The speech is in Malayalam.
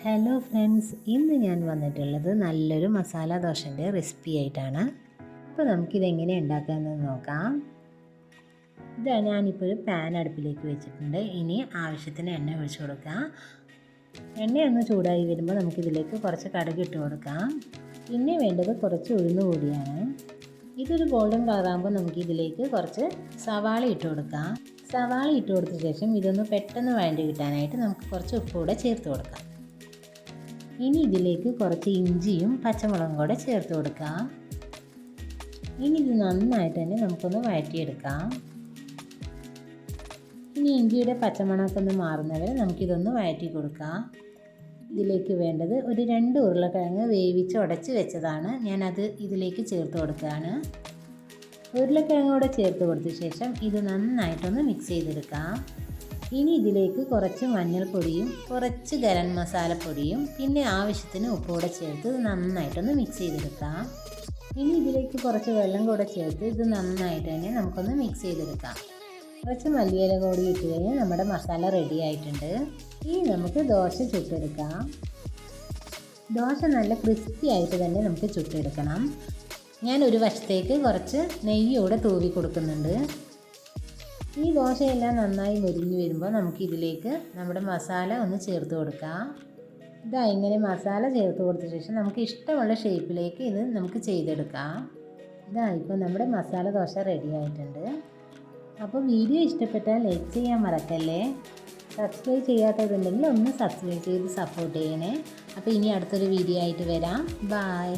ഹലോ ഫ്രണ്ട്സ്, ഇന്ന് ഞാൻ വന്നിട്ടുള്ളത് നല്ലൊരു മസാല ദോശൻ്റെ റെസിപ്പി ആയിട്ടാണ്. അപ്പോൾ നമുക്കിതെങ്ങനെ ഉണ്ടാക്കാമെന്ന് നോക്കാം. ഇതാ ഞാനിപ്പോൾ ഒരു പാൻ അടുപ്പിലേക്ക് വെച്ചിട്ടുണ്ട്. ഇനി ആവശ്യത്തിന് എണ്ണ ഒഴിച്ച് കൊടുക്കാം. എണ്ണ ഒന്ന് ചൂടായി വരുമ്പോൾ നമുക്കിതിലേക്ക് കുറച്ച് കടുക് ഇട്ട് കൊടുക്കാം. പിന്നെ വേണ്ടത് കുറച്ച് ഉഴുന്ന് കൂടിയാണ്. ഇതൊരു ഗോൾഡൻ കളറാകുമ്പോൾ നമുക്കിതിലേക്ക് കുറച്ച് സവാള ഇട്ട് കൊടുക്കാം. സവാള ഇട്ട് കൊടുത്ത ശേഷം ഇതൊന്ന് പെട്ടെന്ന് വഴണ്ടി കിട്ടാനായിട്ട് നമുക്ക് കുറച്ച് ഉപ്പ് കൂടെ ചേർത്ത് കൊടുക്കാം. ഇനി ഇതിലേക്ക് കുറച്ച് ഇഞ്ചിയും പച്ചമുളകും കൂടെ ചേർത്ത് കൊടുക്കാം. ഇനി ഇത് നന്നായിട്ട് തന്നെ നമുക്കൊന്ന് വഴറ്റിയെടുക്കാം. ഇനി ഇഞ്ചിയുടെ പച്ചമണമൊക്കെ ഒന്ന് മാറുന്നവരെ നമുക്കിതൊന്ന് വഴറ്റി കൊടുക്കാം. ഇതിലേക്ക് വേണ്ടത് ഒരു 2 ഉരുളക്കിഴങ്ങ് വേവിച്ച് ഉടച്ച് വെച്ചതാണ്. ഞാനത് ഇതിലേക്ക് ചേർത്ത് കൊടുക്കുകയാണ്. ഉരുളക്കിഴങ്ങ് കൂടെ ചേർത്ത് കൊടുത്ത ശേഷം ഇത് നന്നായിട്ടൊന്ന് മിക്സ് ചെയ്തെടുക്കാം. ഇനി ഇതിലേക്ക് കുറച്ച് മഞ്ഞൾപ്പൊടിയും കുറച്ച് ഗരം മസാലപ്പൊടിയും പിന്നെ ആവശ്യത്തിന് ഉപ്പുകൂടെ ചേർത്ത് ഇത് നന്നായിട്ടൊന്ന് മിക്സ് ചെയ്തെടുക്കാം. ഇനി ഇതിലേക്ക് കുറച്ച് വെള്ളം കൂടെ ചേർത്ത് ഇത് നന്നായിട്ട് തന്നെ നമുക്കൊന്ന് മിക്സ് ചെയ്തെടുക്കാം. കുറച്ച് മല്ലിയില കൂടി ഇട്ട് കഴിഞ്ഞാൽ നമ്മുടെ മസാല റെഡി ആയിട്ടുണ്ട്. ഇനി നമുക്ക് ദോശ ചുട്ടെടുക്കാം. ദോശ നല്ല ക്രിസ്പി ആയിട്ട് തന്നെ നമുക്ക് ചുട്ടെടുക്കണം. ഞാൻ ഒരു വശത്തേക്ക് കുറച്ച് നെയ്യോടെ തൂവി കൊടുക്കുന്നുണ്ട്. ഈ ദോശയെല്ലാം നന്നായി മുരിഞ്ഞ് വരുമ്പോൾ നമുക്കിതിലേക്ക് നമ്മുടെ മസാല ഒന്ന് ചേർത്ത് കൊടുക്കാം. ഇതാ ഇങ്ങനെ മസാല ചേർത്ത് കൊടുത്ത ശേഷം നമുക്ക് ഇഷ്ടമുള്ള ഷേപ്പിലേക്ക് ഇത് നമുക്ക് ചെയ്തെടുക്കാം. ഇതാ ഇപ്പോൾ നമ്മുടെ മസാല ദോശ റെഡി ആയിട്ടുണ്ട്. അപ്പോൾ വീഡിയോ ഇഷ്ടപ്പെട്ടാൽ ലൈക്ക് ചെയ്യാൻ മറക്കല്ലേ. സബ്സ്ക്രൈബ് ചെയ്യാത്തതുണ്ടെങ്കിൽ ഒന്ന് സബ്സ്ക്രൈബ് ചെയ്ത് സപ്പോർട്ട് ചെയ്യണേ. അപ്പോൾ ഇനി അടുത്തൊരു വീഡിയോ ആയിട്ട് വരാം. ബൈ.